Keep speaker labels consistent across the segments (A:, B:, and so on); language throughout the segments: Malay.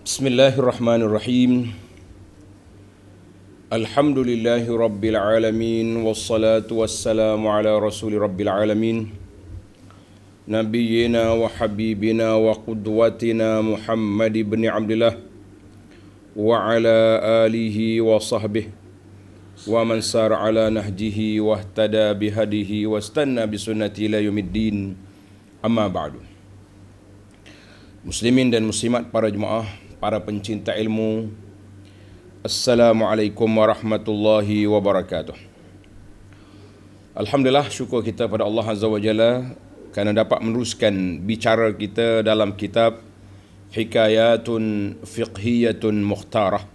A: Bismillahirrahmanirrahim. Alhamdulillahi rabbil alamin. Wassalatu wassalamu ala rasuli rabbil alamin. Nabiyyina wa habibina wa qudwatina Muhammad ibn Abdullah wa ala alihi wa sahbihi wa man sar ala nahjihi wa ihtada bihadihi wa istanna bisunnati ila yaumiddin. Amma ba'du. Muslimin dan muslimat, para jemaah, para pencinta ilmu, Assalamualaikum warahmatullahi wabarakatuh. Alhamdulillah, syukur kita pada Allah Azza wa Jalla kerana dapat meneruskan bicara kita dalam kitab Hikayatun Fiqhiyatun Mukhtarah.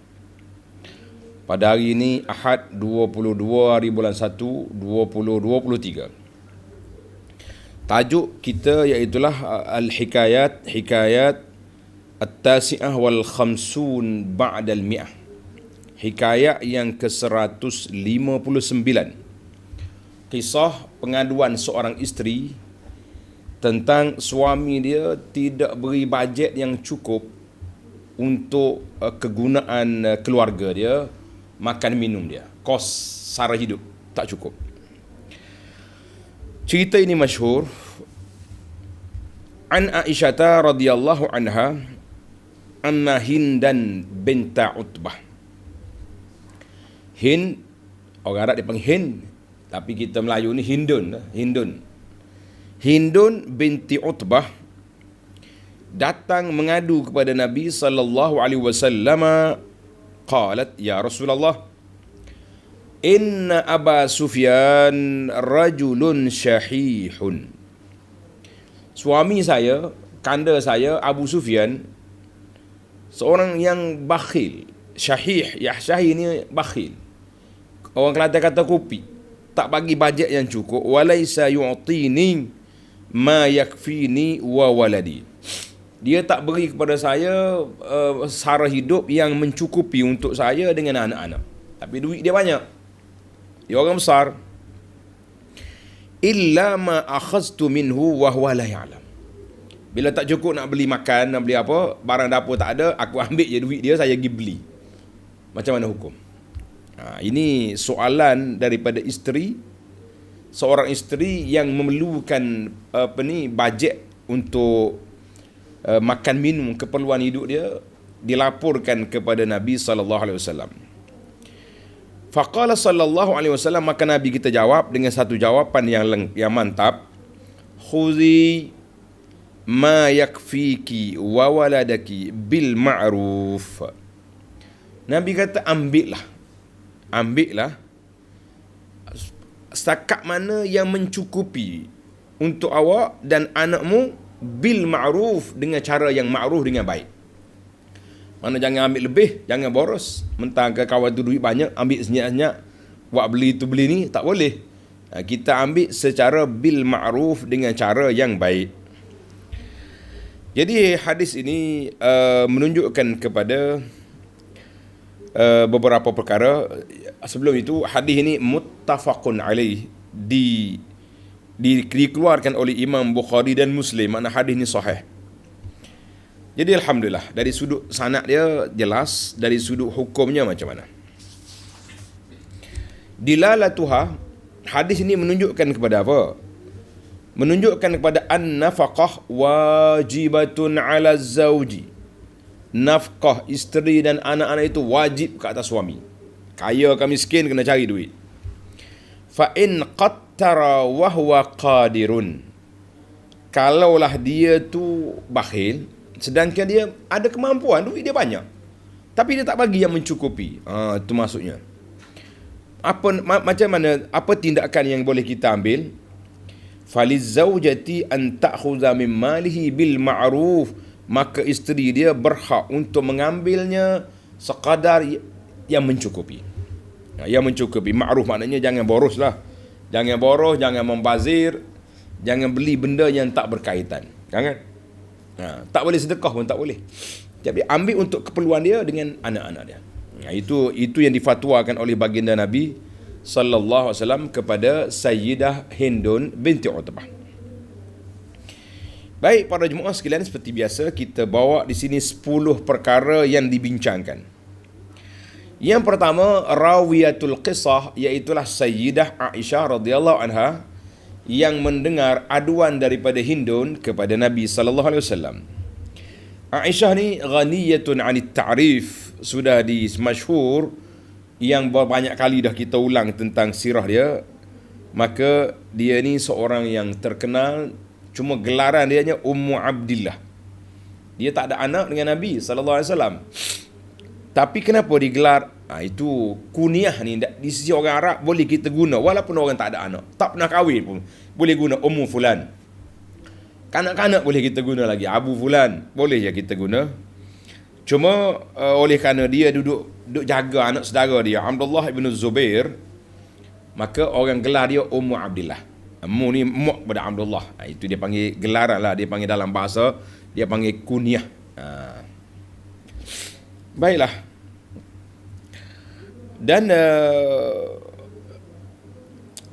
A: Pada hari ini Ahad 22 hari bulan 1 2023. Tajuk kita iaitulah Al-Hikayat, Hikayat At-Tasi'ah wal Khamsun Ba'dal Mi'ah. Hikayat yang ke-159. Kisah pengaduan seorang isteri tentang suami dia tidak beri bajet yang cukup untuk kegunaan keluarga dia, makan minum dia, kos sara hidup tak cukup. Cerita ini masyhur. An Aisyah radhiyallahu anha anna Hindan binta Utbah. Hind, orang Arab dipanggil Hind, tapi kita Melayu ni Hindun. Hindun binti Utbah datang mengadu kepada Nabi sallallahu alaihi wasallam. Qalat, ya Rasulullah, inna Aba Sufyan rajulun syahihun. Suami saya, kanda saya, Abu Sufyan, seorang yang bakhil. Syahih, syahih ni bakhil. Orang Kelantan kata kopi. Tak bagi bajet yang cukup. Walaysa yu'tini ma yakfini wa waladi. Dia tak beri kepada saya sara hidup yang mencukupi untuk saya dengan anak-anak. Tapi duit dia banyak. Dia orang besar. Illa ma akhaztu minhu wa huwa la ya'lam. Bila tak cukup nak beli makan, nak beli apa, barang dapur tak ada, aku ambil je duit dia, saya pergi beli. Macam mana hukum? Ini soalan daripada isteri, seorang isteri yang memerlukan bajet untuk makan minum, keperluan hidup dia, dilaporkan kepada Nabi sallallahu alaihi wasallam. Faqala sallallahu alaihi wasallam, maka Nabi kita jawab dengan satu jawapan yang mantap. Khuzi ma yakfiki wa waladaki bil ma'ruf. Nabi kata, ambillah setakat mana yang mencukupi untuk awak dan anakmu, bil ma'ruf, dengan cara yang ma'ruf, dengan baik. Mana jangan ambil lebih, jangan boros. Mentang ke kawan tu duit banyak, ambil senyap-senyap, buat beli tu beli ni, tak boleh. Kita ambil secara bil ma'ruf, dengan cara yang baik. Jadi hadis ini menunjukkan kepada beberapa perkara. Sebelum itu, hadis ini muttafaqun alaih, dikeluarkan oleh Imam Bukhari dan Muslim. Makna hadis ini sahih. Jadi alhamdulillah, dari sudut sanad dia jelas, dari sudut hukumnya macam mana. Dilalatuha, hadis ini menunjukkan kepada apa? Menunjukkan kepada an-nafaqah wajibatun 'ala az-zawji. Nafkah isteri dan anak-anak itu wajib ke atas suami. Kaya ke miskin, kena cari duit. Fa in qattara wa huwa qadirun. Kalaulah dia tu bakhil, sedangkan dia ada kemampuan, duit dia banyak, tapi dia tak bagi yang mencukupi. Itu maksudnya. Macam mana, apa tindakan yang boleh kita ambil? Falizaujati an ta'khudha min malihi bil ma'ruf. Maka isteri dia berhak untuk mengambilnya sekadar yang mencukupi. Yang mencukupi. Ma'ruf maknanya jangan boros lah. Jangan boros, jangan membazir, jangan beli benda yang tak berkaitan. Jangan. Tak boleh sedekah pun tak boleh. Jadi ambil untuk keperluan dia dengan anak-anak dia. Itu yang difatwakan oleh baginda Nabi sallallahu alaihi wasallam kepada Sayyidah Hindun binti Utbah. Baik, para jemaah sekalian, seperti biasa kita bawa di sini 10 perkara yang dibincangkan. Yang pertama, rawiyatul qisah, iaitulah Sayyidah Aisyah radhiyallahu anha yang mendengar aduan daripada Hindun kepada Nabi sallallahu alaihi wasallam. Aisyah ni ghaniyatun 'anit ta'rif, sudah masyhur yang banyak kali dah kita ulang tentang sirah dia. Maka dia ni seorang yang terkenal, cuma gelaran dia nya Ummu Abdillah. Dia tak ada anak dengan Nabi sallallahu alaihi wasallam. Tapi kenapa digelar? Itu kunyah ni di sisi orang Arab boleh kita guna walaupun orang tak ada anak, tak pernah kahwin pun boleh guna Ummu Fulan. Kanak-kanak boleh kita guna lagi, Abu Fulan boleh je kita guna. Cuma oleh kerana dia duduk jaga anak saudara dia Abdullah ibn Zubair, maka orang gelar dia Ummu Abdillah. Ummu ni mak pada Abdullah. Itu dia panggil gelaran lah, dia panggil dalam bahasa, dia panggil kunyah. Baiklah. Dan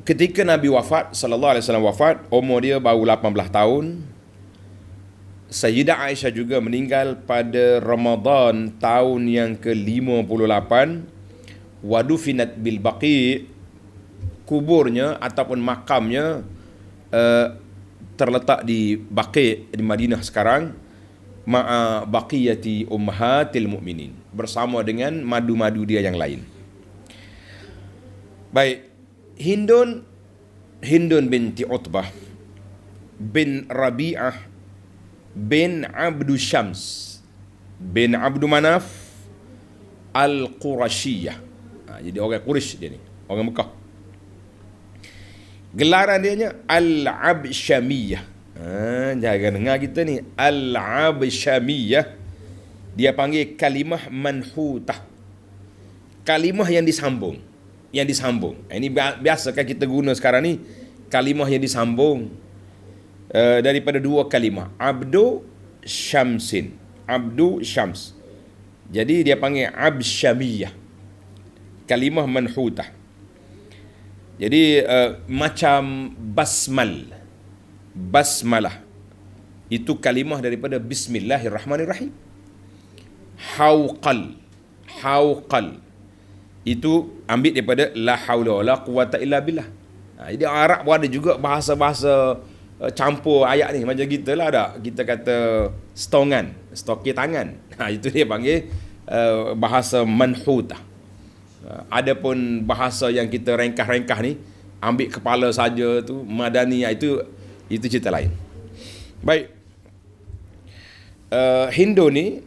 A: ketika Nabi wafat, sallallahu alaihi wasallam wafat, umur dia baru 18 tahun. Sayyidah Aisyah juga meninggal pada Ramadan tahun yang ke-58. Wadufinat bil Baqi', kuburnya ataupun makamnya terletak di Baqi' di Madinah sekarang, ma'a baqiyati ummahatil mu'minin, bersama dengan madu-madu dia yang lain. Baik, Hindun binti Utbah bin Rabi'ah bin Abdu Syams bin Abdu Manaf Al-Qurasyiyah. Jadi orang Quraisy dia ni, orang Mekah. Gelaran dia nya Al-Absyamiyah. Jangan dengar kita ni, Al-Absyamiyah. Dia panggil kalimah manhutah, kalimah yang disambung. Ini biasa kan kita guna sekarang ni, kalimah yang disambung daripada dua kalimah, Abdu Syamsin, Abdu Syams. Jadi dia panggil Absyamiyah, kalimah manhutah. Jadi macam basmalah itu kalimah daripada Bismillahirrahmanirrahim. Hauqal itu ambil daripada la haula wala quwata illa billah. Jadi Arab pun ada juga bahasa-bahasa campur ayat ni, macam kita lah ada. Kita kata stoki tangan. Itu dia panggil bahasa manhutah. Adapun bahasa yang kita rengkah-rengkah ni, ambil kepala saja tu, madani, itu cerita lain. Baik. Hindu ni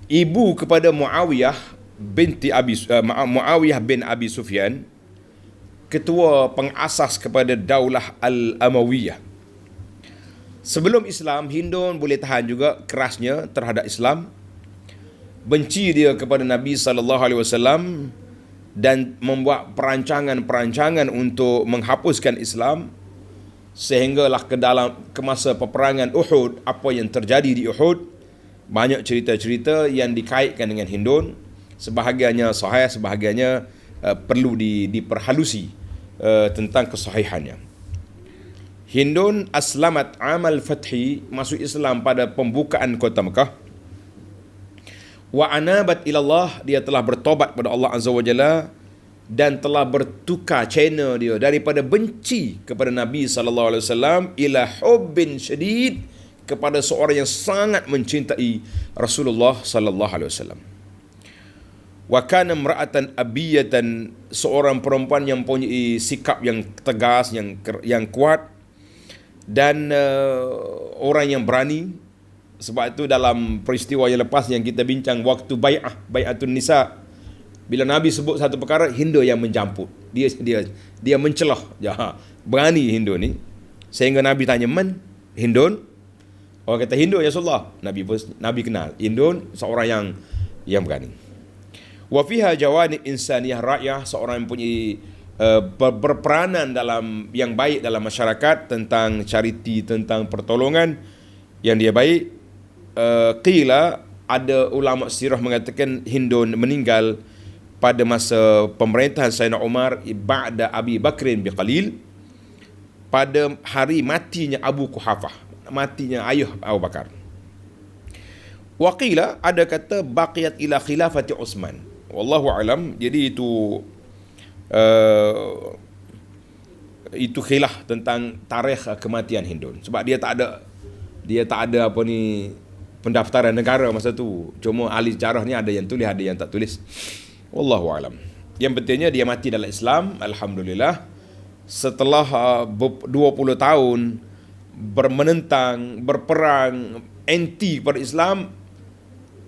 A: ibu kepada Muawiyah bin Abi Sufyan, ketua pengasas kepada Daulah Al-Amawiyah. Sebelum Islam, Hindun boleh tahan juga kerasnya terhadap Islam, benci dia kepada Nabi SAW dan membuat perancangan untuk menghapuskan Islam, sehinggalah ke masa peperangan Uhud, apa yang terjadi di Uhud, banyak cerita-cerita yang dikaitkan dengan Hindun. Sebahagiannya sahih, sebahagiannya perlu diperhalusi tentang kesahihannya. Hindun aslamat amal fathi, masuk Islam pada pembukaan kota Mekah. Wa anabat ilallah, dia telah bertobat kepada Allah Azza wa Jalla dan telah bertukar channel dia daripada benci kepada Nabi sallallahu alaihi wasallam ila hubbin syadid, kepada seorang yang sangat mencintai Rasulullah sallallahu alaihi wasallam. Wa kana imra'atan abiyatan, seorang perempuan yang mempunyai sikap yang tegas, yang kuat, dan orang yang berani. Sebab itu dalam peristiwa yang lepas yang kita bincang waktu bai'atun nisa, bila Nabi sebut satu perkara, Hindu yang mencampur. Dia mencelah. Berani Hindu ni. Sehingga Nabi tanya, "Man Hindun?" Orang kata, "Hindu ya Rasulullah." Nabi kenal Hindun seorang yang berani. Wa fiha jawani insaniyah ra'yah, seorang yang mempunyai berperanan dalam yang baik dalam masyarakat, tentang charity, tentang pertolongan yang dia baik. Qila, ada ulama sirah mengatakan Hindun meninggal pada masa pemerintahan Sayyidina Umar ba'da Abi Bakrin biqalil, pada hari matinya Abu Quhafah. matinya ayah Abu Bakar. Waqila, ada kata baqiyat ila khilafati Uthman. Wallahu alam. Jadi itu khilaf tentang tarikh kematian Hindun. Sebab dia tak ada apa ni pendaftaran negara masa tu. Cuma ahli sejarah ni ada yang tulis, ada yang tak tulis. Wallahu alam. Yang pentingnya dia mati dalam Islam, alhamdulillah. Setelah 20 tahun menentang, berperang, anti kepada Islam,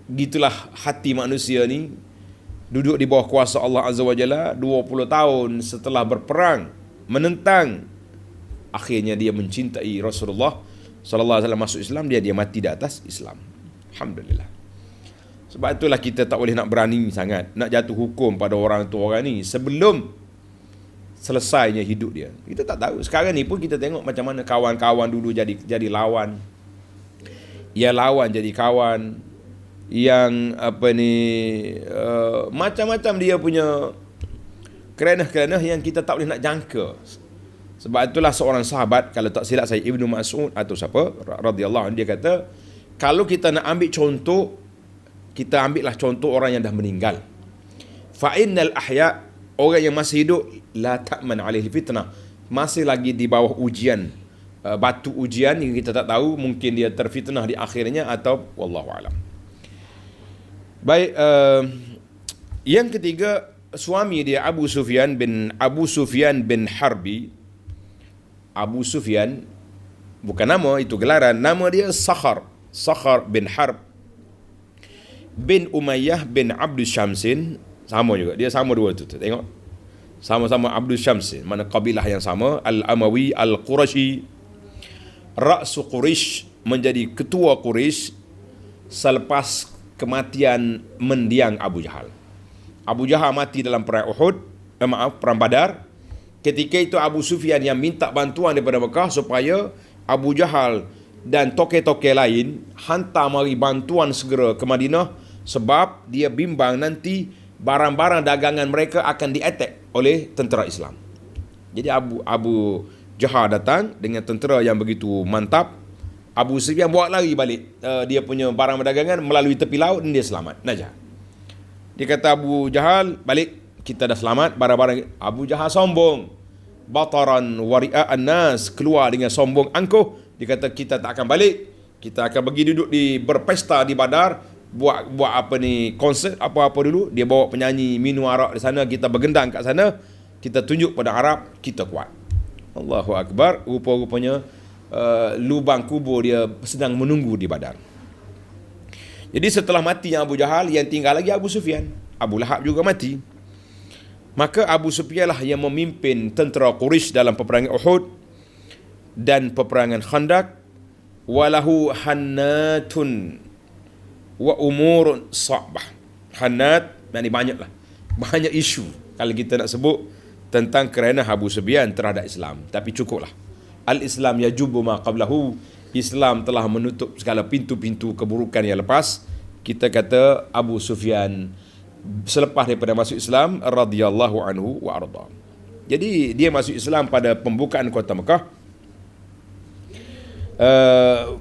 A: gitulah hati manusia ni, duduk di bawah kuasa Allah Azza wa Jalla 20 tahun setelah berperang, menentang, akhirnya dia mencintai Rasulullah sallallahu alaihi wasallam, masuk Islam, dia mati di atas Islam. Alhamdulillah. Sebab itulah kita tak boleh nak berani sangat nak jatuh hukum pada orang tu orang ni sebelum selesainya hidup dia. Kita tak tahu. Sekarang ni pun kita tengok macam mana kawan-kawan dulu jadi lawan. Ya lawan jadi kawan. Yang macam-macam dia punya kerenah-kerenah yang kita tak boleh nak jangka. Sebab itulah seorang sahabat, kalau tak silap saya, Ibnu Mas'ud atau siapa radhiyallahu anhu, dia kata, kalau kita nak ambil contoh, kita ambillah contoh orang yang dah meninggal. Fa innal ahya, orang yang masih hidup, la ta'man alaihi fitnah, masih lagi di bawah ujian, batu ujian yang kita tak tahu, mungkin dia terfitnah di akhirnya atau wallahu alam. Baik, yang ketiga, suami dia Abu Sufyan bin Harbi. Abu Sufyan bukan nama, itu gelaran. Nama dia Sakhar bin Harb bin Umayyah bin Abdul Syamsin. Sama juga, dia sama dua tu. Tengok, sama-sama Abdul Syamsin, mana kabilah yang sama, Al-Amawi Al-Qurashi, Ra'su Quraisy, menjadi ketua Quraisy selepas kematian mendiang Abu Jahal. Abu Jahal mati dalam perang perang Badar. Ketika itu Abu Sufyan yang minta bantuan daripada Mekah supaya Abu Jahal dan toke-toke lain hantar mari bantuan segera ke Madinah, sebab dia bimbang nanti barang-barang dagangan mereka akan di-attack oleh tentera Islam. Jadi Abu Jahal datang dengan tentera yang begitu mantap. Abu Sufyan bawa lari balik dia punya barang dagangan melalui tepi laut dan dia selamat. Najah. Dia kata Abu Jahal, balik, kita dah selamat, barang-barang. Abu Jahal sombong. Bataran wari'a'an nas, keluar dengan sombong angkuh. Dia kata kita tak akan balik. Kita akan pergi duduk berpesta di Badar, buat konsert apa-apa dulu. Dia bawa penyanyi minum arak di sana, kita bergendang kat sana. Kita tunjuk pada Arab kita kuat. Allahu Akbar. Rupa-rupanya lubang kubur dia sedang menunggu di Badar. Jadi setelah matinya Abu Jahal, yang tinggal lagi Abu Sufyan. Abu Lahab juga mati. Maka Abu Sufyan lah yang memimpin tentera Quraisy dalam peperangan Uhud dan peperangan Khandaq. Walahu hannatun wa umurun sa'bah. Hannat, maknanya banyaklah. Banyak isu kalau kita nak sebut tentang kerana Abu Sufyan terhadap Islam. Tapi cukuplah. Al-Islam yajubu ma qablahu. Islam telah menutup segala pintu-pintu keburukan yang lepas. Kita kata Abu Sufyan selepas daripada masuk Islam radhiyallahu anhu wa arda. Jadi dia masuk Islam pada pembukaan kota Mekah.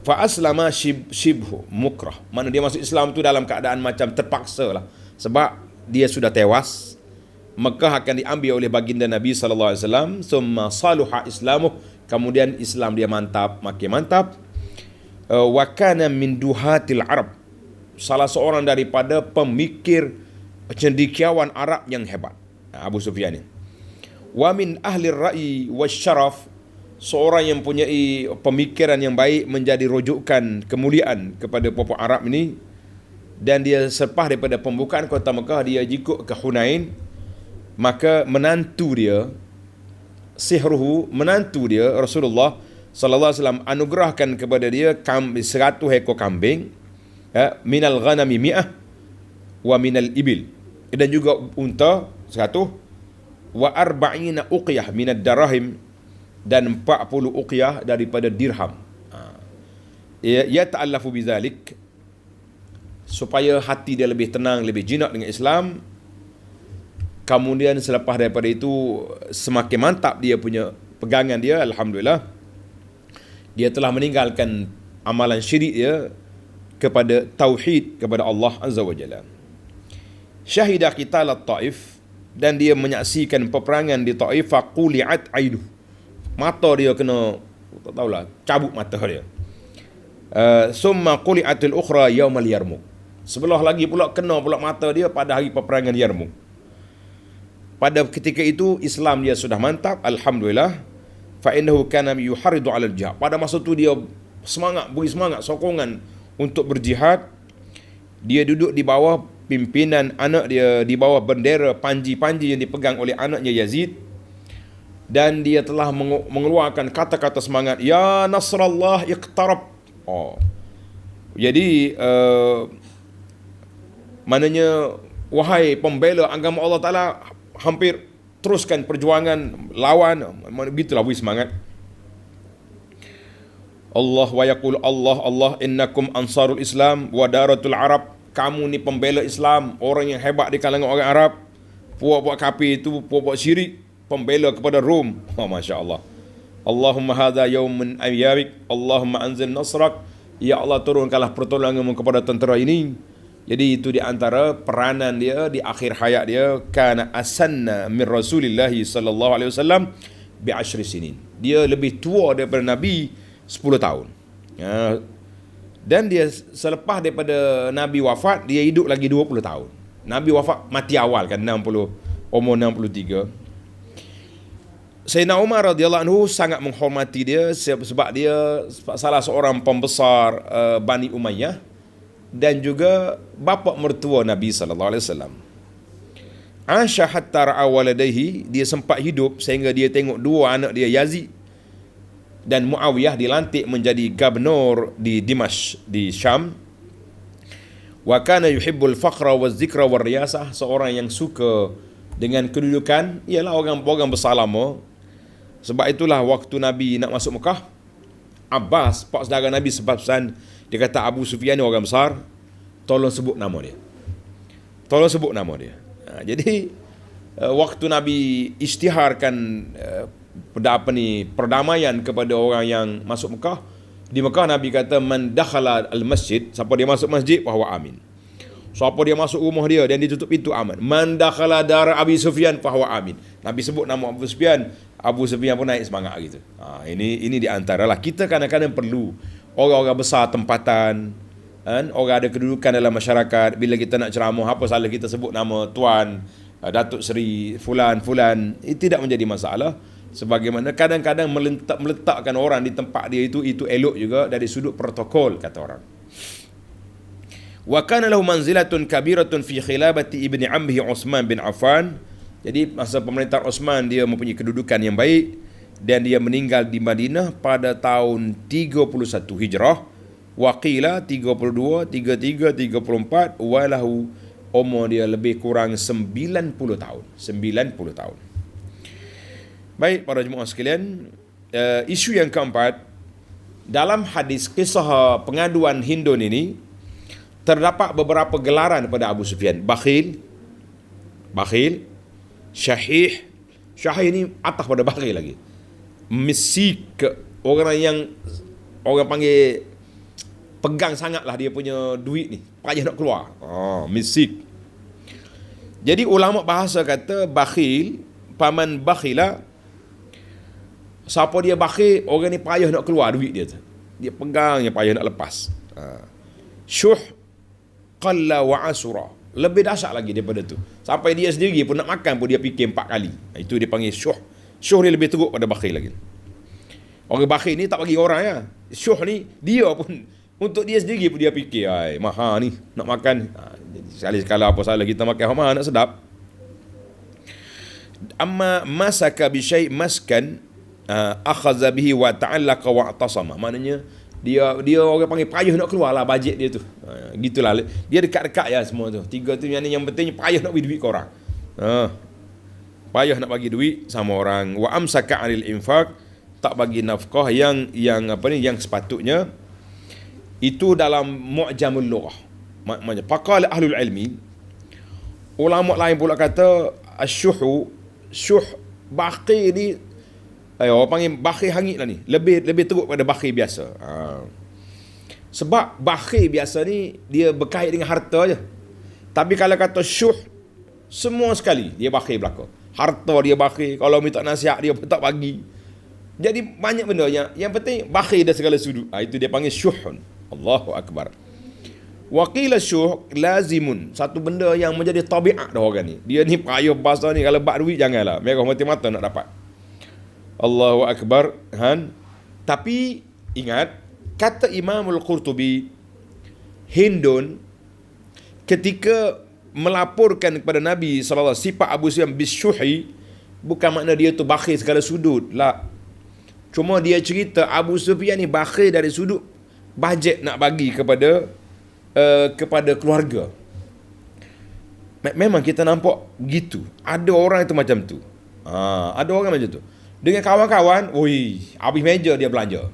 A: Fa aslama shibhu mukrah. Mana dia masuk Islam tu dalam keadaan macam terpaksa lah. Sebab dia sudah tewas. Mekah akan diambil oleh baginda Nabi sallallahu alaihi wasallam. Summa saluha islamuh. Kemudian Islam dia mantap, makin mantap. Wa kana min duhatil Arab. Salah seorang daripada pemikir cendekiawan Arab yang hebat, Abu Sufyan ni. Wa min ahli ar-ra'yi wasyaraf. Seorang yang mempunyai pemikiran yang baik, menjadi rujukan kemuliaan kepada puak Arab ini. Dan dia selepas daripada pembukaan kota Mekah, dia jikuk ke Hunain. Maka menantu dia, sihruhu, menantu dia Rasulullah sallallahu alaihi wasallam anugerahkan kepada dia 100 ekor kambing, minal ghanami mi'ah wa minal ibil, dan juga unta 100, wa arba'ina uqiyah minad darahim, dan 40 uqiyah daripada dirham. Ya ta'allafu bizalik, supaya hati dia lebih tenang, lebih jinak dengan Islam. Kemudian selepas daripada itu semakin mantap dia punya pegangan dia, alhamdulillah. Dia telah meninggalkan amalan syirik dia kepada tauhid kepada Allah Azza wa Jalla. Syahidah qital at-Taif, dan dia menyaksikan peperangan di Taif, faquli'at ainuh. Mata dia kena, tak tahulah, cabut mata dia. Summa quli'atul ukhra yaumal Yarmuk. Sebelah lagi pula kena pula mata dia pada hari peperangan Yarmuk. Pada ketika itu Islam dia sudah mantap, alhamdulillah. Fa innahu kana yuharidu 'alal jihad. Pada masa tu dia beri semangat, sokongan untuk berjihad. Dia duduk di bawah pimpinan anak dia, di bawah bendera panji-panji yang dipegang oleh anaknya Yazid, dan dia telah mengeluarkan kata-kata semangat, ya Nasrallah iqtarab. Jadi maknanya, wahai pembela agama Allah Ta'ala, hampir teruskan perjuangan lawan, begitulah beri semangat. Allah wa yaqul Allah innakum ansarul Islam wa daratul Arab. Kamu ni pembela Islam, orang yang hebat di kalangan orang Arab. Puak-puak kafir itu, puak-puak syirik, pembela kepada Rom. Masya Allah. Allahumma hadha yawmun ayyamik, Allahumma anzil nasrak. Ya Allah, turunkanlah pertolonganmu kepada tentera ini. Jadi itu di antara peranan dia di akhir hayat dia. Kana asanna min Rasulillah sallallahu alaihi wasallam bi 10 sinin. Dia lebih tua daripada Nabi 10 tahun. Dan dia selepas daripada Nabi wafat, dia hidup lagi 20 tahun. Nabi wafat mati awal kan, umur 63. Sayyidina Umar radhiyallahu anhu sangat menghormati dia sebab dia salah seorang pembesar Bani Umayyah dan juga bapa mertua Nabi sallallahu alaihi wasallam. Asha hatta ra'a waladaihi, dia sempat hidup sehingga dia tengok dua anak dia, Yazid dan Muawiyah, dilantik menjadi gubernur di Dimashq di Syam. Wa kana yuhibbul faqra waz zikra war riyasah, seorang yang suka dengan kedudukan, ialah orang besar lama. Sebab itulah waktu Nabi nak masuk Mekah, Abbas, pak saudara Nabi, sebab-sebab dia kata Abu Sufyan ni orang besar, tolong sebut nama dia. Jadi waktu Nabi isytiharkan perdamaian kepada orang yang masuk Mekah, di Mekah Nabi kata man dakhala al-masjid, siapa dia masuk masjid bahawa amin. Siapa dia masuk rumah dia dan ditutup pintu, aman. Man dakhala dar Abi Sufyan fahuwa amin. Nabi sebut nama Abu Sufyan, Abu Sufyan pun naik semangat gitu. Ini di antaralah kita kadang-kadang perlu orang-orang besar tempatan, kan? Orang ada kedudukan dalam masyarakat. Bila kita nak ceramah, apa salah kita sebut nama Tuan, Datuk Seri Fulan, tidak menjadi masalah. Sebagaimana kadang-kadang meletakkan orang di tempat dia itu elok juga dari sudut protokol, kata orang. Wa kana lahu manzilatun kabiratun fi khilafati ibni ammihi Uthman bin Affan. Jadi masa pemerintahan Uthman dia mempunyai kedudukan yang baik, dan dia meninggal di Madinah pada tahun 31 Hijrah. Waqila 32, 33, 34, walahu umur dia lebih kurang 90 tahun. 90 tahun. Baik para jemaah sekalian, isu yang keempat, dalam hadis kisah pengaduan Hindun ini terdapat beberapa gelaran pada Abu Sufyan. Bakhil, syahih ni atas pada bakhil lagi. Misik, orang panggil pegang sangatlah dia punya duit ni, payah nak keluar. Misik. Jadi ulama bahasa kata bakhil, paman bakhila, siapa dia bakhil, orang ni payah nak keluar duit dia tu. Dia pegang, dia payah nak lepas. Syuh qalla wa asura, lebih dahsyat lagi daripada tu. Sampai dia sendiri pun nak makan pun dia fikir 4 kali. Itu dia panggil syuh. Syuh ni lebih teruk pada bakhil lagi. Orang bakhil ni tak bagi orang ya. Syuh ni dia pun untuk dia sendiri pun dia fikir, mahal ni nak makan. Sekali-sekala apa salah kita makan mahal nak sedap. Amma masaka bi syai' maskan akhadha bihi wa ta'allaqa wa atasama. Maknanya dia orang panggil payah nak keluar lah bajet dia tu. Gitulah. Dia dekat-dekat ya semua tu. Tiga tu yang penting payah nak bagi duit ke orang. Payah nak bagi duit sama orang. Wa amsaka 'anil infaq, tak bagi nafkah yang sepatutnya. Itu dalam Mu'jamul Lughah. Maknanya faqala ahlul ilmi, ulama lain pula kata syuh baqi ni Orang panggil bakhil hangit lah ni. Lebih teruk pada bakhil biasa. Sebab bakhil biasa ni dia berkait dengan harta je. Tapi kalau kata syuh, semua sekali dia bakhil belaka. Harta dia bakhil, kalau minta nasihat dia tak bagi. Jadi banyak benda yang penting bakhil dari segala sudut. Itu dia panggil syuhun. Allahu akbar. Waqila syuh lazimun, satu benda yang menjadi tabiat dah orang ni. Dia ni payah bahasa ni, kalau bak duit janganlah. Mereka mati-mata nak dapat. Allahu akbar. Tapi ingat, kata Imamul Qurtubi, Hindun ketika melaporkan kepada Nabi SAW sifat Abu Sufyan bisyuhi, bukan makna dia tu bakhil segala sudut lah. Cuma dia cerita Abu Sufyan ni bakhil dari sudut bajet nak bagi kepada keluarga. Memang kita nampak begitu. Ada orang itu macam tu. Ada orang macam tu. Dengan kawan-kawan, habis meja dia belanja.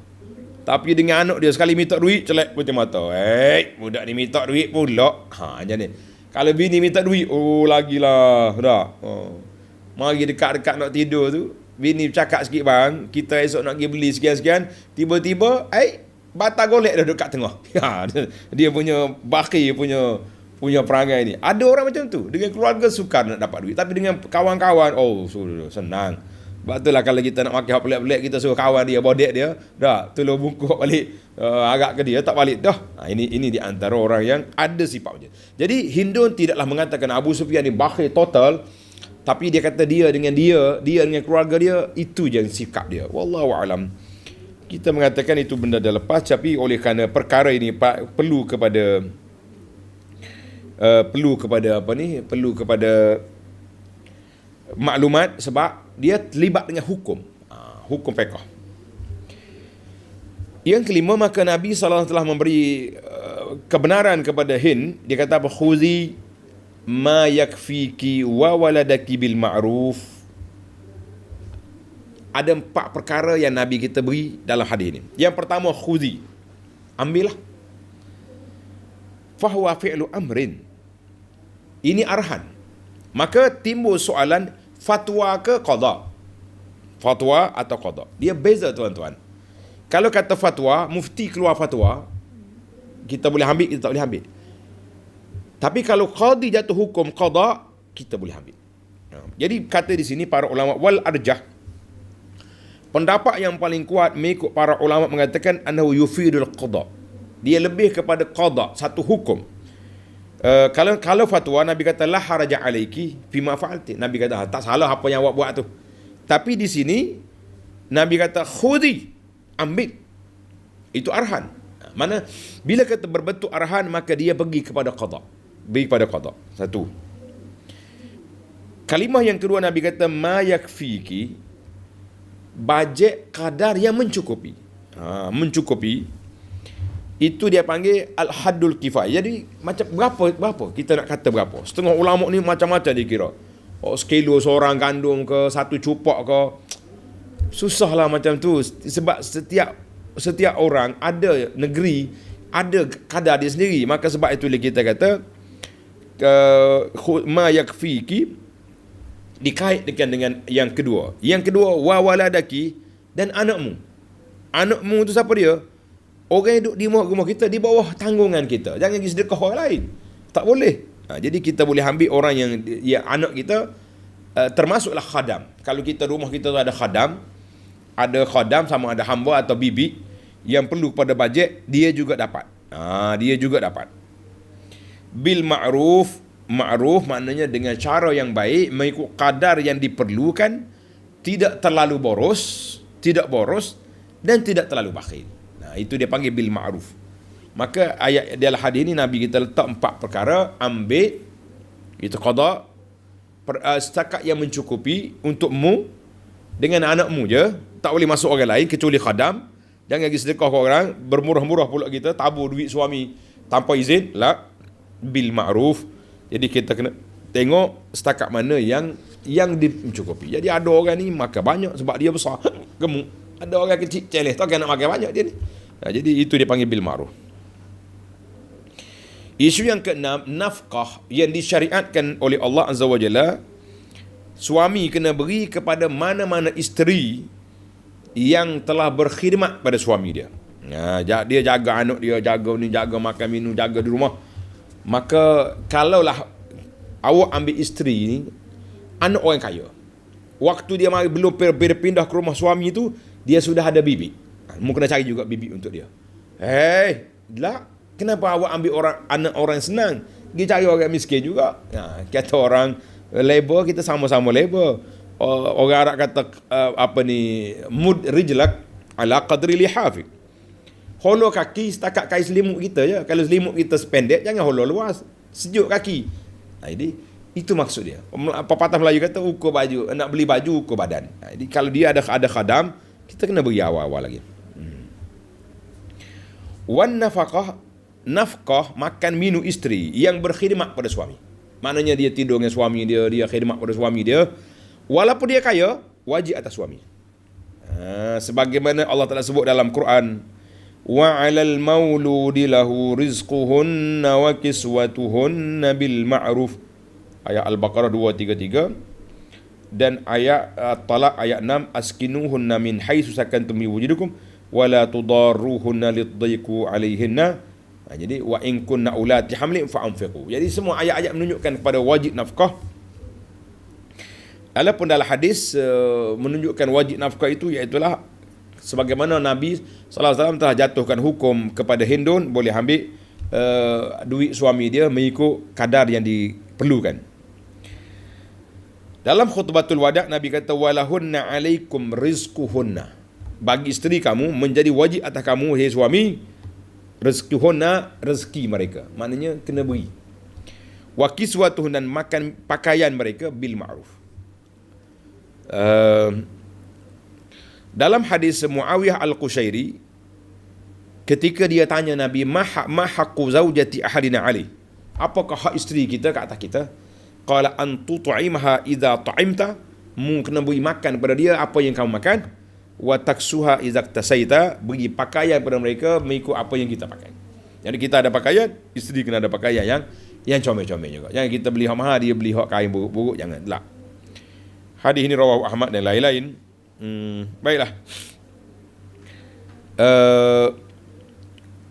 A: Tapi dengan anak dia sekali minta duit, celak putih mata. Budak ni minta duit pula. Macam ni. Kalau bini minta duit, lagilah. Dah. Mari dekat-dekat nak tidur tu, bini bercakap sikit bang, kita esok nak pergi beli sekian-sekian, tiba-tiba, batal golek dah dekat tengah. Dia punya bakhil punya perangai ni. Ada orang macam tu. Dengan keluarga sukar nak dapat duit. Tapi dengan kawan-kawan, senang. Sebab itulah kalau kita nak makan hak pelik-pelik, kita suruh kawan dia, bodek dia, dah, tolong bungkuk balik agak ke dia, tak balik dah. Ini di antara orang yang ada sifat macam. Jadi Hindun tidaklah mengatakan Abu Sufyan ni bakhil total, tapi dia kata dia dengan keluarga dia, itu je sikap dia. Wallahu alam. Kita mengatakan itu benda dah lepas, tapi oleh kerana perkara ini perlu kepada maklumat, sebab dia terlibat dengan hukum fiqh. Yang kelima, maka Nabi SAW telah memberi kebenaran kepada Hind. Dia kata apa? Khuzi ma yakfiki wa waladaki bil ma'ruf. Ada 4 perkara yang Nabi kita beri dalam hadis ini. Yang pertama, khuzi, ambillah. Fahuwa fi'lu amrin. Ini arahan. Maka timbul soalan, fatwa ke qada? Fatwa atau qada? Dia beza tuan-tuan. Kalau kata fatwa, mufti keluar fatwa, kita boleh ambil, kita tak boleh ambil. Tapi kalau qadi jatuh hukum qada, kita boleh ambil. Jadi kata di sini para ulama wal arjah, pendapat yang paling kuat mengikut para ulama mengatakan annahu yufidul qada. Dia lebih kepada qada, satu hukum. Kalau fatwa, Nabi kata la haraja alaiki fima fa'alti. Nabi kata tak salah apa yang awak buat tu. Tapi di sini Nabi kata khudi, ambil. Itu arhan. Mana bila kata berbentuk arhan, maka dia pergi kepada qada. Pergi kepada qada. Satu. Kalimah yang kedua, Nabi kata ma yakfiki, bajet kadar yang mencukupi. Mencukupi itu dia panggil al-haddul kifayah. Jadi macam berapa kita nak kata berapa. Setengah ulama ni macam-macam dia kira. Sekilo seorang gandum ke, satu cupak ke. Susahlah macam tu. Sebab setiap orang, ada negeri, ada kadar dia sendiri. Maka sebab itu kita kata ma yakfiki dikaitkan dengan yang kedua. Yang kedua, wa waladaki, dan anakmu. Anakmu tu siapa dia? Orang yang duduk di rumah kita, di bawah tanggungan kita. Jangan pergi sedekah orang lain. Tak boleh. Jadi kita boleh ambil orang yang anak kita, termasuklah khadam. Kalau kita rumah kita tu ada khadam sama ada hamba atau bibi yang perlu pada bajet, dia juga dapat. Dia juga dapat. Bil ma'ruf, ma'ruf maknanya dengan cara yang baik, mengikut kadar yang diperlukan, tidak terlalu boros, dan tidak terlalu bakhil. Itu dia panggil bil ma'ruf. Maka ayat dalam hadis ini Nabi kita letak 4 perkara, ambil, itu qada, setakat yang mencukupi untukmu dengan anakmu je, tak boleh masuk orang lain kecuali khadam. Jangan pergi sedekah ke orang, bermurah-murah pula kita tabur duit suami tanpa izin, la, bil ma'ruf. Jadi kita kena tengok setakat mana yang mencukupi. Jadi ada orang ni makan banyak sebab dia besar, gemuk. Ada orang kecil celeh, tak nak makan banyak dia ni. Jadi itu dia panggil bil ma'ruf. Isu yang keenam, nafkah yang disyariatkan oleh Allah Azza wa Jalla. Suami kena beri kepada mana-mana isteri yang telah berkhidmat pada suami dia. Dia jaga anak dia, jaga ni, jaga makan minum, jaga di rumah. Maka kalaulah awak ambil isteri ni, anak orang kaya, waktu dia belum berpindah ke rumah suami tu, dia sudah ada bibi. Mu kena cari juga bibi untuk dia. Lah, kenapa awak ambil anak orang senang? Pergi cari orang miskin juga. Kata orang labor, kita sama-sama labor. Orang Arab kata mud rijlak ala qadri lihafik. Holor kaki setakat kais selimut kita je. Kalau selimut kita sependek, jangan holor luas. Sejuk kaki. Jadi itu maksud dia. Pepatah Melayu kata ukur baju, nak beli baju ukur badan. Jadi kalau dia ada khadam, kita kena beri awal-awal lagi. Wan nafkah makan minum isteri yang berkhidmat pada suami. Maknanya dia tidur dengan suami dia, dia khidmat pada suami dia. Walaupun dia kaya, wajib atas suami. Sebagaimana Allah Ta'ala sebut dalam Quran, wa 'alal mauludi lahu rizquhunna wa kiswatuhunna bil ma'ruf. Ayat Al-Baqarah 233 dan ayat Talaq ayat 6, askinuhunna min haitsu sakantum min wujudikum wa la tudarruhunna lidayqu 'alaihinna. Jadi wa in kunna ulati hamlin fa'anfiqu. Jadi semua ayat-ayat menunjukkan kepada wajib nafkah. Adapun dalam hadis menunjukkan wajib nafkah itu iaitulah sebagaimana Nabi SAW telah jatuhkan hukum kepada Hindun, boleh ambil duit suami dia mengikut kadar yang diperlukan. Dalam khutbatul wada' Nabi kata walahunna alaikum rizquhunna. Bagi isteri kamu menjadi wajib atas kamu, hai suami, rizquhunna, rezeki mereka. Maknanya kena beri. Wa kiswatuhun, dan makan pakaian mereka bil ma'ruf. Dalam hadis Muawiyah Al-Qushairi, ketika dia tanya Nabi, ma haqqu zaujati ahadina alaih, apakah hak isteri kita ke atas kita? Qala an tut'imha idza ta'imta, mu kena beri makan pada dia apa yang kamu makan. Wa taksuha idza tasaita, beri pakaian pada mereka mengikut apa yang kita pakai. Jadi kita ada pakaian, isteri kena ada pakaian yang comel-comel juga. Jangan kita beli hak mahal, dia beli hak kain buruk-buruk, jangan. Lah. Hadis ini rawahu Ahmad dan lain-lain. Baiklah.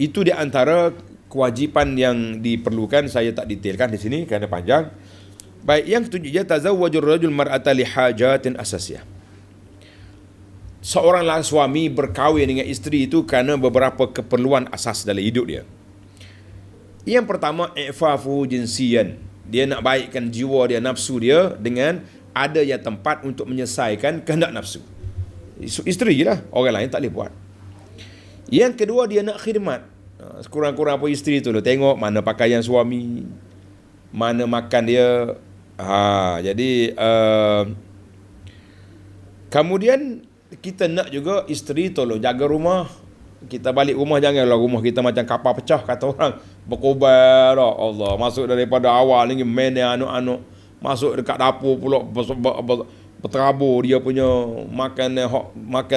A: Itu di antara kewajipan yang diperlukan. Saya tak detailkan di sini kerana panjang. Baik, yang ketujuh, tazawwajur rajul mar'ata li hajatin asasiyah. Seorang suami berkahwin dengan isteri itu kerana beberapa keperluan asas dalam hidup dia. Yang pertama, i'fafu jinsiyan. Dia nak baikkan jiwa dia, nafsu dia, dengan ada yang tempat untuk menyelesaikan kehendak nafsu. Isteri lah, orang lain tak boleh buat. Yang kedua, dia nak khidmat. Sekurang-kurang apa isteri tu, tengok mana pakaian suami, mana makan dia. Jadi kemudian kita nak juga isteri tolong jaga rumah. Kita balik rumah, janganlah rumah kita macam kapal pecah, kata orang. Berkobar dah, Allah. Masuk daripada awal ni main anak-anak, masuk dekat dapur pula berterabur dia punya makan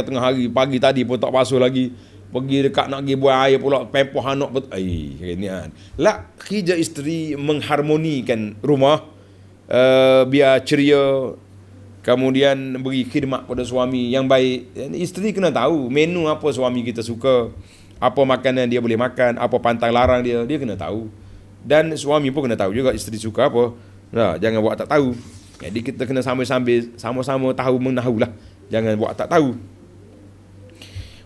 A: tengah hari, pagi tadi pun tak basuh lagi. Pergi dekat nak pergi buang air pula, pempoh anak ni kan. Lah, kerja isteri mengharmonikan rumah, biar ceria, kemudian beri khidmat pada suami yang baik. Isteri kena tahu menu apa suami kita suka, apa makanan dia boleh makan, apa pantang larang dia kena tahu. Dan suami pun kena tahu juga isteri suka apa. Nah, jangan buat tak tahu. Jadi kita kena sama-sama tahu menahu lah. Jangan buat tak tahu.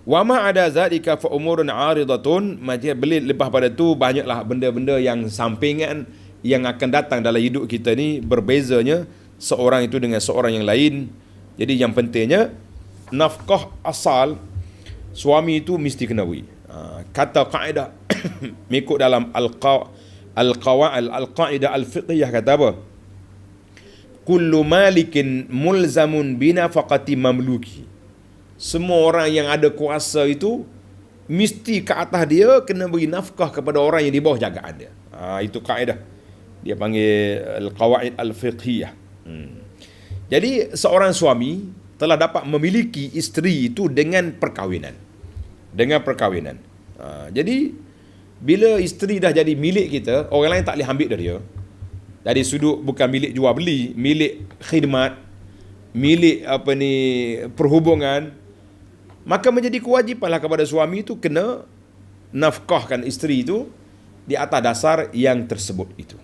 A: Wa ma ada zalika fa umurun 'aridatun, macam belit lepas pada tu banyaklah benda-benda yang sampingan yang akan datang dalam hidup kita ni, berbezanya seorang itu dengan seorang yang lain. Jadi yang pentingnya nafkah asal suami itu mesti kena beri. Kata kaedah mengikut dalam al-qa'idah al-fiqhiyah kata apa? Kullu malikin mulzamun binafaqati mamluki. Semua orang yang ada kuasa itu mesti ke atas dia kena beri nafkah kepada orang yang di bawah jagaan dia. Itu kaedah. Dia panggil al-qawaid al-fiqhiyah. Jadi seorang suami telah dapat memiliki isteri itu dengan perkahwinan. Jadi bila isteri dah jadi milik kita, orang lain tak boleh ambil dari dia. Dari sudut bukan milik jual beli, milik khidmat, milik perhubungan. maka menjadi kewajipanlah kepada suami itu kena nafkahkan isteri itu di atas dasar yang tersebut itu.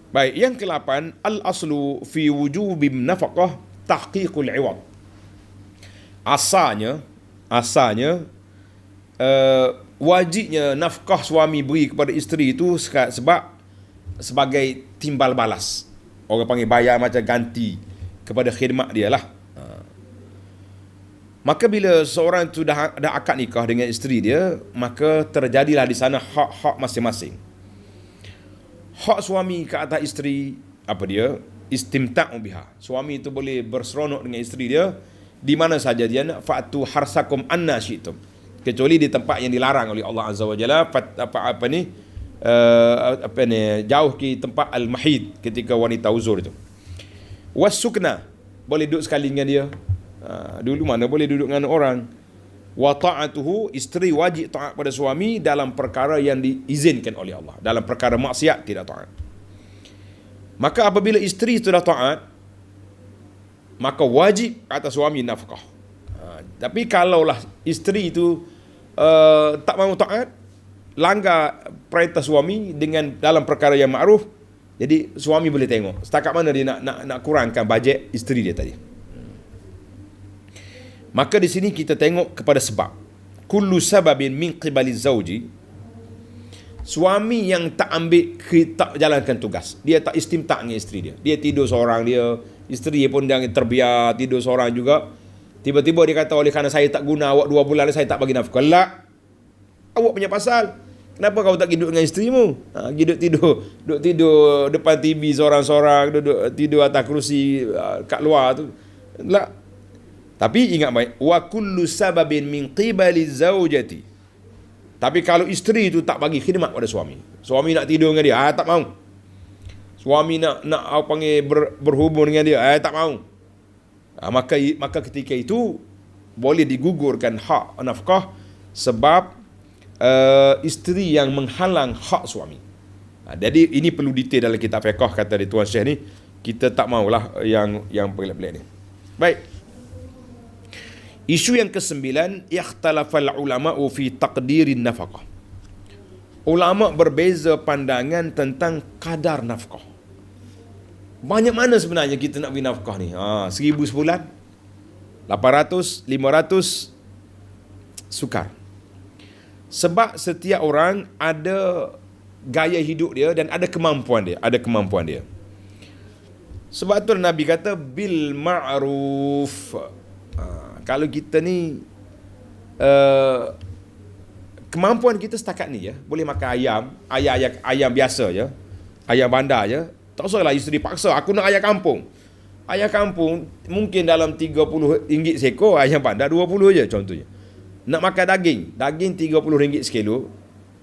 A: Baik, yang ke-8, al-aslu fi wujubi nafaqah tahqiqul iwad. Asalnya wajibnya nafkah suami beri kepada isteri itu sebab sebagai timbal balas. Orang panggil bayar macam ganti kepada khidmat dia lah. Maka bila seorang itu dah akad nikah dengan isteri dia, maka terjadilah di sana hak-hak masing-masing. Hak suami ke atas isteri, apa dia? Istimta' biha. Suami itu boleh berseronok dengan isteri dia di mana saja dia nak. Fa'tu harsakum anna syi'tum. Kecuali di tempat yang dilarang oleh Allah Azza wa Jalla, jauh ke tempat al-mahid ketika wanita uzur itu. Was-sukna, boleh duduk sekali dengan dia. Dulu mana boleh duduk dengan orang. Wa ta'atuhu, isteri wajib taat pada suami dalam perkara yang diizinkan oleh Allah. Dalam perkara maksiat tidak taat. Maka apabila isteri sudah taat, maka wajib atas suami nafkah. Tapi kalaulah isteri itu tak mahu taat, langgar perintah suami dengan dalam perkara yang ma'ruf, jadi suami boleh tengok setakat mana dia nak kurangkan bajet isteri dia tadi. Maka di sini kita tengok kepada sebab. Kullu sababin min qibali zauji, suami yang tak jalankan tugas, dia tak istimta' dengan isteri dia. Dia tidur seorang dia, isteri pun jangan terbiar tidur seorang juga. Tiba-tiba dia kata, oleh kerana saya tak guna awak 2 bulan saya tak bagi nafkah. Lah, awak punya pasal. Kenapa kau tak hidup dengan isterimu? Duduk tidur depan TV seorang-seorang, duduk tidur atas kerusi kat luar tu. Lah. Tapi ingat baik, wa kullu sababin min qibali zaujati. Tapi kalau isteri itu tak bagi khidmat pada suami, suami nak tidur dengan dia, tak mau. Suami nak berhubung dengan dia, tak mau. Maka ketika itu boleh digugurkan hak nafkah sebab isteri yang menghalang hak suami. Jadi ini perlu detail dalam kitab fiqh, kata di Tuan Syekh ni. Kita tak maulah yang pelik-pelik ni. Baik. Isu yang ke-9, ikhtalafal ulama'u fi taqdirin nafaqah. Ulama berbeza pandangan tentang kadar nafkah. Banyak mana sebenarnya kita nak beri nafkah ni? 1,000 sebulan? 800? 500? Sukar. Sebab setiap orang ada gaya hidup dia dan ada kemampuan dia. Sebab tu Nabi kata bil ma'ruf. Kalau kita ni kemampuan kita setakat ni je, boleh makan ayam biasa je, ayam bandar je. Tak usahlah isteri paksa, aku nak ayam kampung. Ayam kampung mungkin dalam RM30 seekor, ayam bandar 20 je contohnya. Nak makan daging RM30 sekilo.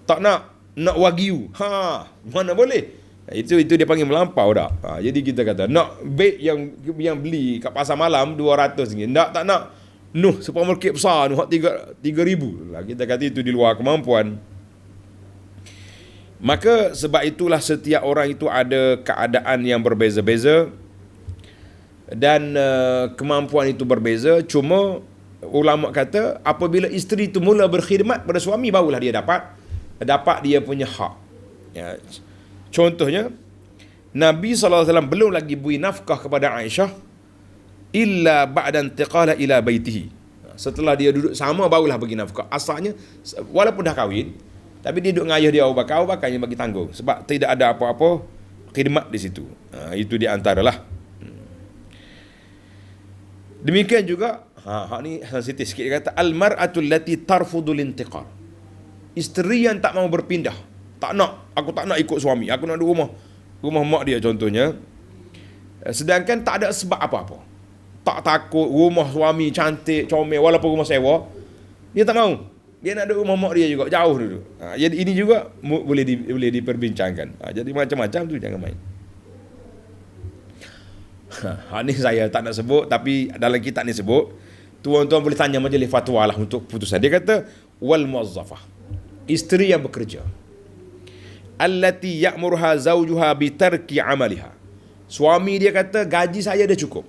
A: Tak nak wagyu. Mana boleh? Itu dia panggil melampau dah. Jadi kita kata nak beg yang beli kat pasar malam RM200. Tak nak supermarket besar hak RM3,000 lah. Kita kata itu di luar kemampuan. Maka sebab itulah setiap orang itu ada keadaan yang berbeza-beza dan kemampuan itu berbeza. Cuma ulama kata apabila isteri itu mula berkhidmat pada suami, barulah dia dapat dia punya hak. Ya. Contohnya, Nabi SAW belum lagi beri nafkah kepada Aisyah illa ba'da intiqala ila baitihi. Setelah dia duduk sama, barulah bagi nafkah. Asalnya walaupun dah kahwin, tapi dia duduk dengan ayah dia Abu Bakar yang bagi tanggung sebab tidak ada apa-apa khidmat di situ. Itu di antaralah. Demikian juga hak ni sensitif sikit. Dia kata al-mar'atul lati tarfudul intiqal. Isteri yang tak mau berpindah, aku tak nak ikut suami, aku nak duduk rumah mak dia contohnya. Sedangkan tak ada sebab apa-apa. Tak takut rumah suami cantik, comel, walaupun rumah sewa, dia tak mau. Dia nak duduk rumah mak dia juga, jauh duduk. Jadi ini juga boleh diperbincangkan. Jadi macam-macam tu, jangan main. Ini saya tak nak sebut, tapi dalam kitab ni sebut. Tuan-tuan boleh tanya majlis fatwa lah untuk putusan. Dia kata wal muwazzafah, isteri yang bekerja, allati ya'muruha zawjuha bi tarki amaliha. Suami dia kata gaji saya dah cukup,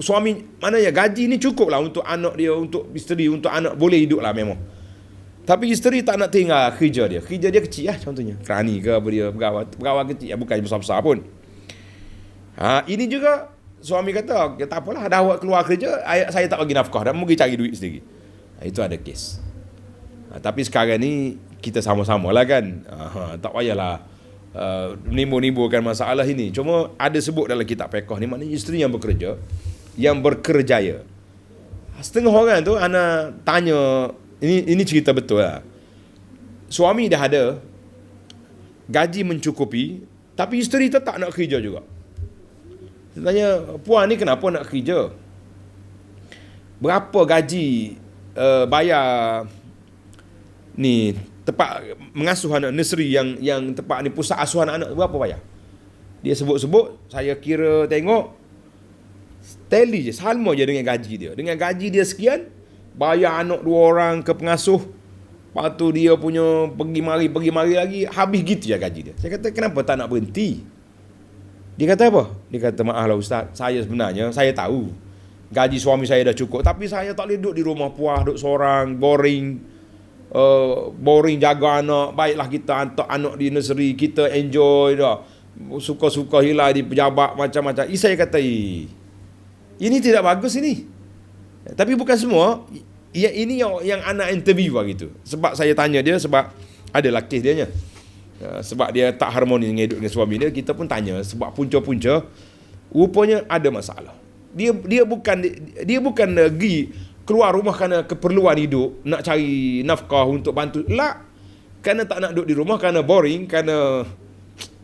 A: suami mana ya gaji ni cukup lah untuk anak dia, untuk isteri, untuk anak boleh hidup lah memang. Tapi isteri tak nak tinggal kerja dia. Kerja dia kecil lah contohnya. Kerani ke apa dia, pegawai kecil, bukan besar-besar pun. Ini juga suami kata, tak apalah, dah awak keluar kerja, saya tak bagi nafkah, dah pergi cari duit sendiri. Itu ada kes. Tapi sekarang ni kita sama-sama lah kan. Tak payahlah nimbul-nimbulkan masalah ini. Cuma ada sebut dalam kitab fiqh ni, maknanya isteri yang bekerja, yang berkerjaya. Setengah orang tu ana tanya, ini cerita betul lah. Suami dah ada, gaji mencukupi, tapi isteri tetap nak kerja juga. Saya tanya, puan ni kenapa nak kerja? Berapa gaji bayar ni tempat mengasuh anak, nursery yang tempat ni pusat asuhan anak, berapa bayar? Dia sebut-sebut, saya kira tengok tally je, sama je dengan gaji dia. Dengan gaji dia sekian, bayar anak 2 orang ke pengasuh, lepas tu dia punya pergi mari lagi, habis gitu ya gaji dia. Saya kata, kenapa tak nak berhenti? Dia kata apa? Dia kata, maaf lah Ustaz, saya sebenarnya, saya tahu gaji suami saya dah cukup, tapi saya tak boleh duduk di rumah puas, duduk seorang, boring jaga anak. Baiklah kita hantar anak di nursery, kita enjoy dah, suka-suka hilang di pejabat macam-macam. Saya kata, ini tidak bagus ini. Tapi bukan semua. Ini yang anak interview lah gitu. Sebab saya tanya dia, sebab adalah kes dia nya. Sebab dia tak harmoni dengan hidup dengan suami dia, kita pun tanya sebab punca-punca rupanya ada masalah. Dia bukan pergi keluar rumah kerana keperluan hidup, nak cari nafkah untuk bantu. Lah, kerana tak nak duduk di rumah, kerana boring, kerana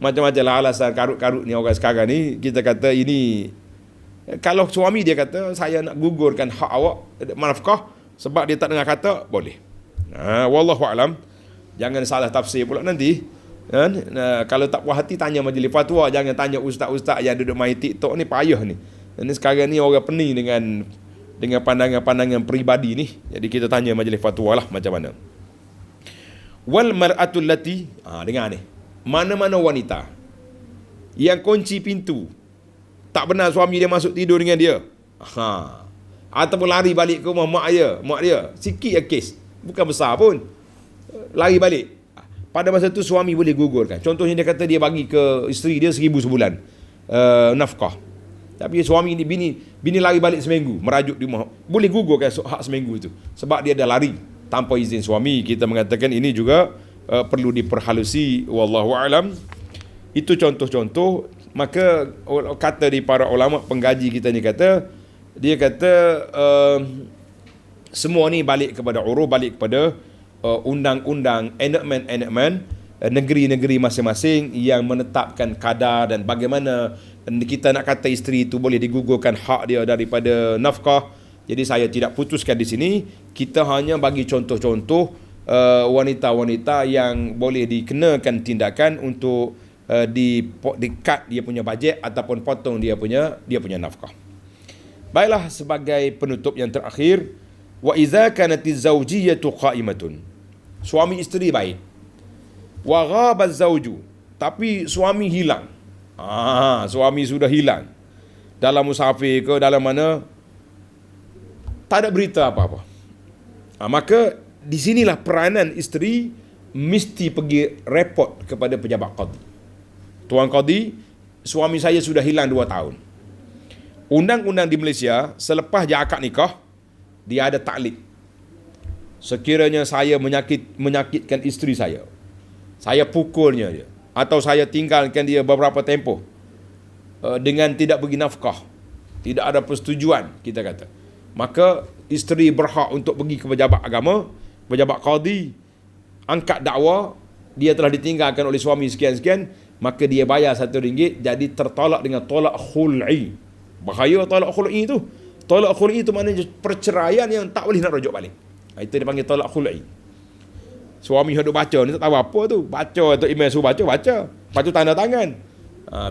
A: macam-macam lah alasan karut-karut ni orang sekarang ni. Kita kata ini, kalau suami dia kata saya nak gugurkan hak awak nafkah sebab dia tak dengar kata, boleh. Wallahu alam. Jangan salah tafsir pula nanti. Kalau tak puas hati, tanya majlis fatwa, jangan tanya ustaz-ustaz yang duduk main TikTok ni, payah ni. Dan sekarang ni orang pening dengan pandangan-pandangan peribadi ni. Jadi kita tanya majlis fatwa lah macam mana. Wal mar'atul lati, dengar ni, mana-mana wanita yang kunci pintu, tak benar suami dia masuk tidur dengan dia, ataupun lari balik ke rumah mak dia, sikit ya kes, bukan besar pun, lari balik. Pada masa tu suami boleh gugurkan. Contohnya dia kata dia bagi ke isteri dia 1,000 sebulan nafkah. Tapi suami ni, bini lari balik seminggu, merajuk di rumah, boleh gugurkan hak seminggu itu. Sebab dia dah lari tanpa izin suami. Kita mengatakan ini juga perlu diperhalusi. Wallahu alam. Itu contoh-contoh. Maka kata di para ulama penggaji kita ni kata, dia kata semua ni balik kepada uruf, balik kepada undang-undang, enactment negeri-negeri masing-masing yang menetapkan kadar dan bagaimana kita nak kata isteri itu boleh digugurkan hak dia daripada nafkah. Jadi saya tidak putuskan di sini, kita hanya bagi contoh-contoh wanita-wanita yang boleh dikenakan tindakan untuk di-cut dia punya bajet ataupun potong dia punya nafkah. Baiklah, sebagai penutup yang terakhir, wa idza kanatiz zawjiyatu qa'imatun, suami isteri baik, wa ghaba az-zawju, tapi suami hilang. Suami sudah hilang, dalam musafir ke dalam mana, tak ada berita apa-apa. Maka di sinilah peranan isteri mesti pergi report kepada pejabat qadi. Tuan qadi, suami saya sudah hilang 2 tahun. Undang-undang di Malaysia, selepas dia akad nikah, dia ada taklid. Sekiranya saya menyakitkan isteri saya pukulnya dia, atau saya tinggalkan dia beberapa tempoh dengan tidak bagi nafkah, tidak ada persetujuan, kita kata, maka isteri berhak untuk pergi ke pejabat agama, pejabat qadi, angkat dakwa, dia telah ditinggalkan oleh suami sekian-sekian, maka dia bayar RM1, jadi tertolak dengan tolak khul'i. Bahaya tolak khul'i itu. Tolak khul'i itu maknanya perceraian yang tak boleh nak rujuk balik. Itu dia panggil tolak khul'i. Suami hendak baca ni tak tahu apa tu, baca atau email suruh baca, lepas tu tanda tangan.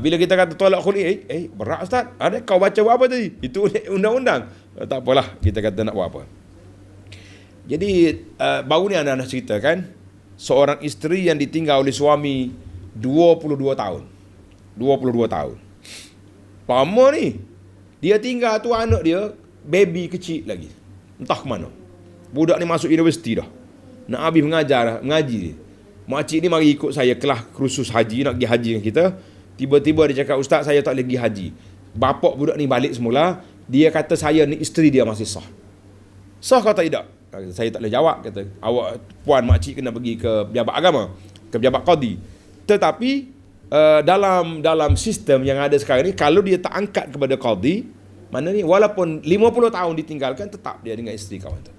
A: Bila kita kata tolak khul'i, berat Ustaz, ada kau baca apa tadi? Itu undang-undang. Tak apalah, kita kata nak buat apa. Jadi baru ni anda nak ceritakan seorang isteri yang ditinggal oleh suami 22 tahun. 22 tahun. Lama ni. Dia tinggal tu anak dia, baby kecil lagi. Entah ke mana. Budak ni masuk universiti dah. Nak habis mengajar, mengaji dia. Makcik ni mari ikut saya kelas kursus haji, nak pergi haji dengan kita. Tiba-tiba dia cakap, "Ustaz, saya tak boleh pergi haji." Bapak budak ni balik semula, dia kata saya ni isteri dia masih sah. Sah kau tak tidak? Saya tak boleh jawab, kata. Awak puan makcik kena pergi ke pejabat agama, ke pejabat qadi. Tetapi dalam sistem yang ada sekarang ni, kalau dia tak angkat kepada qadi, mana ni walaupun 50 tahun ditinggalkan, tetap dia dengan isteri kawan tu.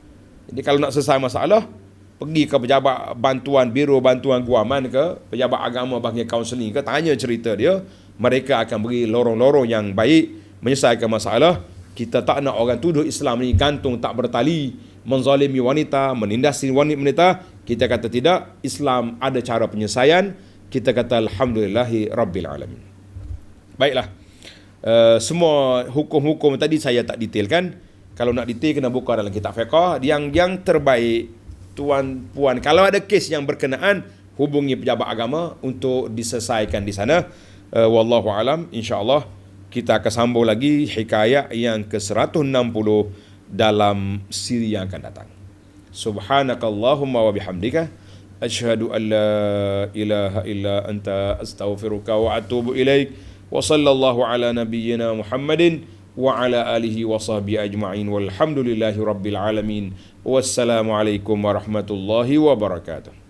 A: Jadi kalau nak selesai masalah, pergi ke pejabat bantuan, biro bantuan guaman ke, pejabat agama bagi kaunseling ke, tanya cerita dia, mereka akan beri lorong-lorong yang baik menyelesaikan masalah. Kita tak nak orang tuduh Islam ni gantung tak bertali, menzalimi wanita, menindasi wanita. Kita kata tidak, Islam ada cara penyelesaian. Kita kata alhamdulillahi rabbil alamin. Baiklah, semua hukum-hukum tadi saya tak detailkan. Kalau nak detail kena buka dalam kitab fiqh. Yang terbaik, tuan puan, kalau ada kes yang berkenaan, hubungi pejabat agama untuk diselesaikan di sana. Wallahu alam. InsyaAllah kita akan sambung lagi hikayat yang ke-160 dalam siri yang akan datang. Subhanakallahumma wa bihamdika asyhadu an la ilaha illa anta astaghfiruka wa atubu ilaik. Wa sallallahu ala nabiyyina Muhammadin wa ala alihi wa sahbihi ajma'in walhamdulillahi rabbil alamin. Wassalamu alaikum warahmatullahi wabarakatuh.